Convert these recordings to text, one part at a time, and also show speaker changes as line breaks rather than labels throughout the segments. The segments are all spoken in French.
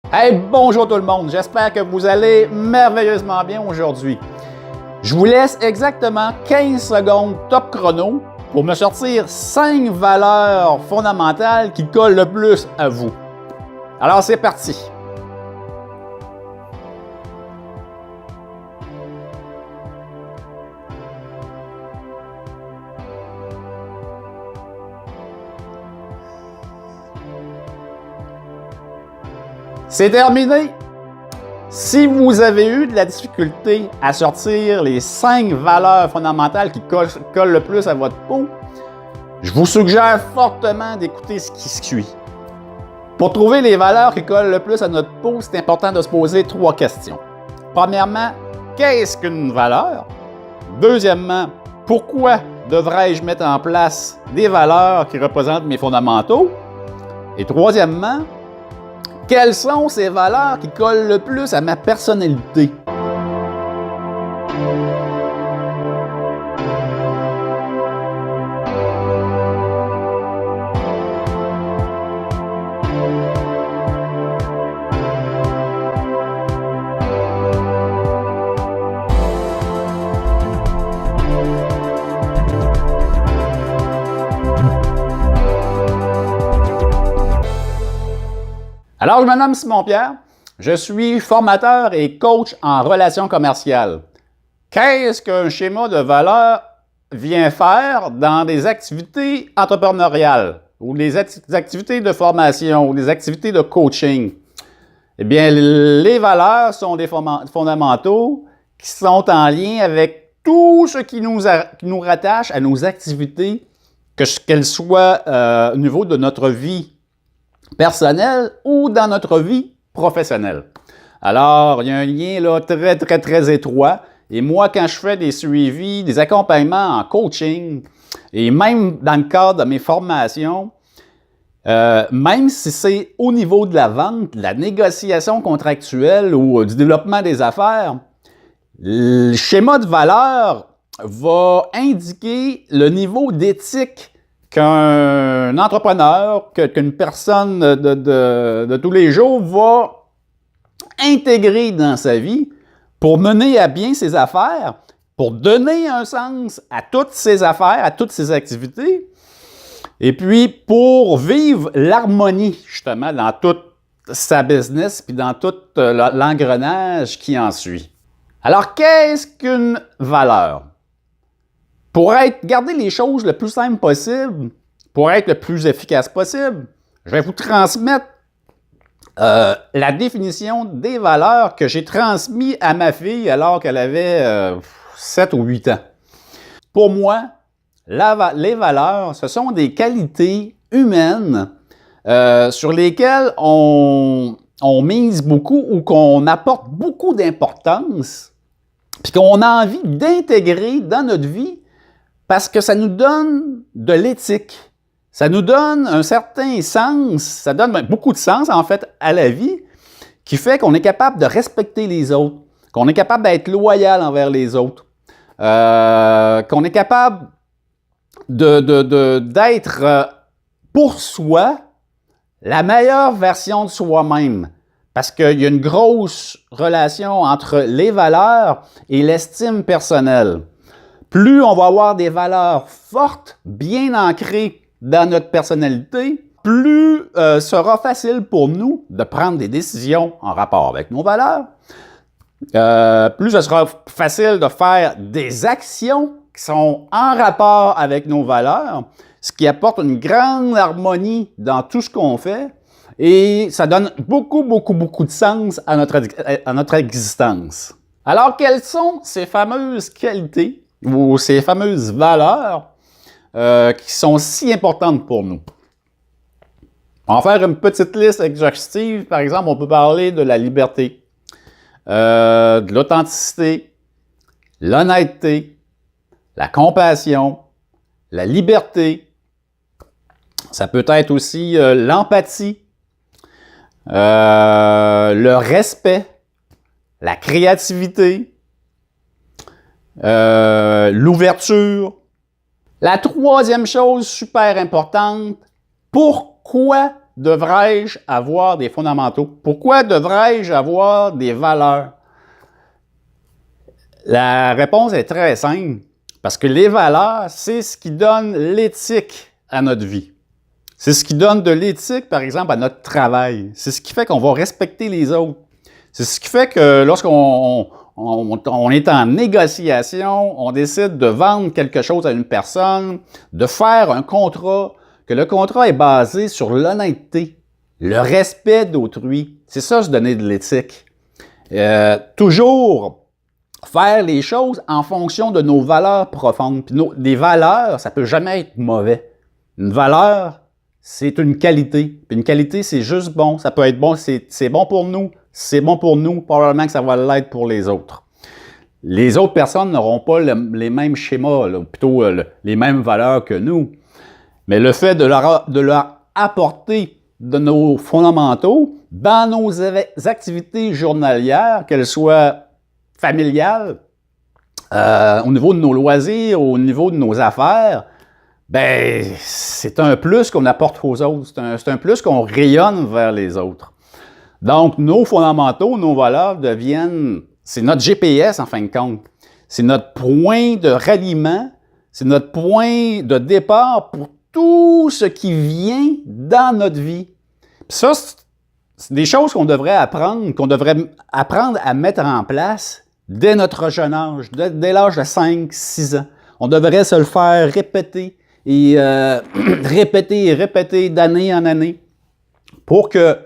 Hey, bonjour tout le monde, j'espère que vous allez merveilleusement bien aujourd'hui. Je vous laisse exactement 15 secondes top chrono pour me sortir 5 valeurs fondamentales qui collent le plus à vous. Alors c'est parti! C'est terminé! Si vous avez eu de la difficulté à sortir les 5 valeurs fondamentales qui collent le plus à votre peau, je vous suggère fortement d'écouter ce qui suit. Pour trouver les valeurs qui collent le plus à notre peau, c'est important de se poser 3 questions. Premièrement, qu'est-ce qu'une valeur? Deuxièmement, pourquoi devrais-je mettre en place des valeurs qui représentent mes fondamentaux? Et troisièmement, quelles sont ces valeurs qui collent le plus à ma personnalité? Alors, je me nomme Simon-Pierre, je suis formateur et coach en relations commerciales. Qu'est-ce qu'un schéma de valeur vient faire dans des activités entrepreneuriales ou des activités de formation ou des activités de coaching? Eh bien, les valeurs sont des fondamentaux qui sont en lien avec tout ce qui nous rattache à nos activités, qu'elles soient au niveau de notre vie personnelle ou dans notre vie professionnelle. Alors, il y a un lien là, très étroit. Et moi, quand je fais des suivis, des accompagnements en coaching, et même dans le cadre de mes formations, même si c'est au niveau de la vente, de la négociation contractuelle ou du développement des affaires, le schéma de valeur va indiquer le niveau d'éthique qu'un entrepreneur, qu'une personne de tous les jours va intégrer dans sa vie pour mener à bien ses affaires, pour donner un sens à toutes ses affaires, à toutes ses activités, et puis pour vivre l'harmonie, justement, dans toute sa business, puis dans tout l'engrenage qui en suit. Alors, qu'est-ce qu'une valeur? Pour garder les choses le plus simple possible, pour être le plus efficace possible, je vais vous transmettre la définition des valeurs que j'ai transmises à ma fille alors qu'elle avait 7 ou 8 ans. Pour moi, les valeurs, ce sont des qualités humaines sur lesquelles on mise beaucoup ou qu'on apporte beaucoup d'importance, puis qu'on a envie d'intégrer dans notre vie parce que ça nous donne de l'éthique. Ça nous donne un certain sens, ça donne beaucoup de sens en fait à la vie, qui fait qu'on est capable de respecter les autres, qu'on est capable d'être loyal envers les autres, qu'on est capable d'être pour soi la meilleure version de soi-même. Parce qu'il y a une grosse relation entre les valeurs et l'estime personnelle. Plus on va avoir des valeurs fortes, bien ancrées dans notre personnalité, plus sera facile pour nous de prendre des décisions en rapport avec nos valeurs. Plus ce sera facile de faire des actions qui sont en rapport avec nos valeurs, ce qui apporte une grande harmonie dans tout ce qu'on fait et ça donne beaucoup de sens à notre existence. Alors, quelles sont ces fameuses qualités ou ces fameuses valeurs qui sont si importantes pour nous? On va faire une petite liste exhaustive. Par exemple, on peut parler de la liberté, de l'authenticité, l'honnêteté, la compassion, la liberté. Ça peut être aussi l'empathie, le respect, la créativité, l'ouverture. La troisième chose super importante, pourquoi devrais-je avoir des fondamentaux? Pourquoi devrais-je avoir des valeurs? La réponse est très simple, parce que les valeurs, c'est ce qui donne l'éthique à notre vie. C'est ce qui donne de l'éthique, par exemple, à notre travail. C'est ce qui fait qu'on va respecter les autres. C'est ce qui fait que lorsqu'on est en négociation, on décide de vendre quelque chose à une personne, de faire un contrat, que le contrat est basé sur l'honnêteté, le respect d'autrui. C'est ça, se donner de l'éthique. Toujours faire les choses en fonction de nos valeurs profondes. Puis des valeurs, ça peut jamais être mauvais. Une valeur, c'est une qualité. Puis une qualité, c'est juste bon. Ça peut être bon, c'est bon pour nous. C'est bon pour nous, probablement que ça va l'être pour les autres. Les autres personnes n'auront pas les mêmes schémas, là, plutôt les mêmes valeurs que nous. Mais le fait de leur apporter de nos fondamentaux dans nos activités journalières, qu'elles soient familiales, au niveau de nos loisirs, au niveau de nos affaires, ben c'est un plus qu'on apporte aux autres. C'est un plus qu'on rayonne vers les autres. Donc, nos fondamentaux, nos valeurs deviennent, c'est notre GPS en fin de compte. C'est notre point de ralliement, c'est notre point de départ pour tout ce qui vient dans notre vie. Puis ça, c'est des choses qu'on devrait apprendre à mettre en place dès notre jeune âge, dès l'âge de 5-6 ans. On devrait se le faire répéter et répéter d'année en année pour que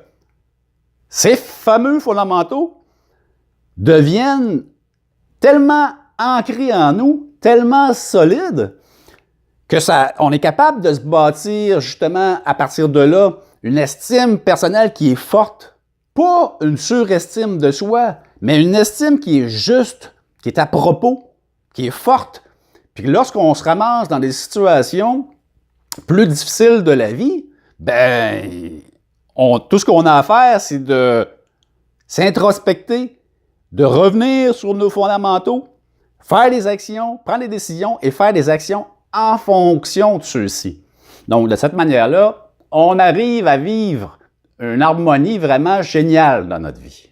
ces fameux fondamentaux deviennent tellement ancrés en nous, tellement solides, que on est capable de se bâtir justement à partir de là une estime personnelle qui est forte. Pas une surestime de soi, mais une estime qui est juste, qui est à propos, qui est forte. Puis lorsqu'on se ramasse dans des situations plus difficiles de la vie, ben tout ce qu'on a à faire, c'est de s'introspecter, de revenir sur nos fondamentaux, faire des actions, prendre des décisions et faire des actions en fonction de ceux-ci. Donc, de cette manière-là, on arrive à vivre une harmonie vraiment géniale dans notre vie.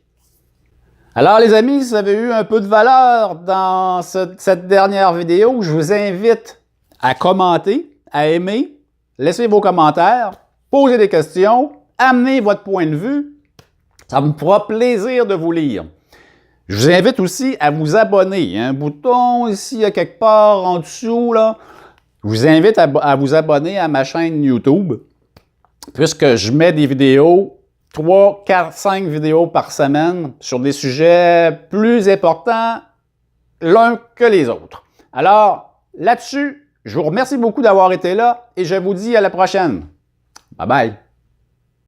Alors, les amis, si vous avez eu un peu de valeur dans cette dernière vidéo, je vous invite à commenter, à aimer, laisser vos commentaires, poser des questions, amener votre point de vue. Ça me fera plaisir de vous lire. Je vous invite aussi à vous abonner. Il y a un bouton ici, à quelque part en dessous, là. Je vous invite à vous abonner à ma chaîne YouTube, puisque je mets des vidéos, 3, 4, 5 vidéos par semaine sur des sujets plus importants l'un que les autres. Alors, là-dessus, je vous remercie beaucoup d'avoir été là et je vous dis à la prochaine. Bye bye!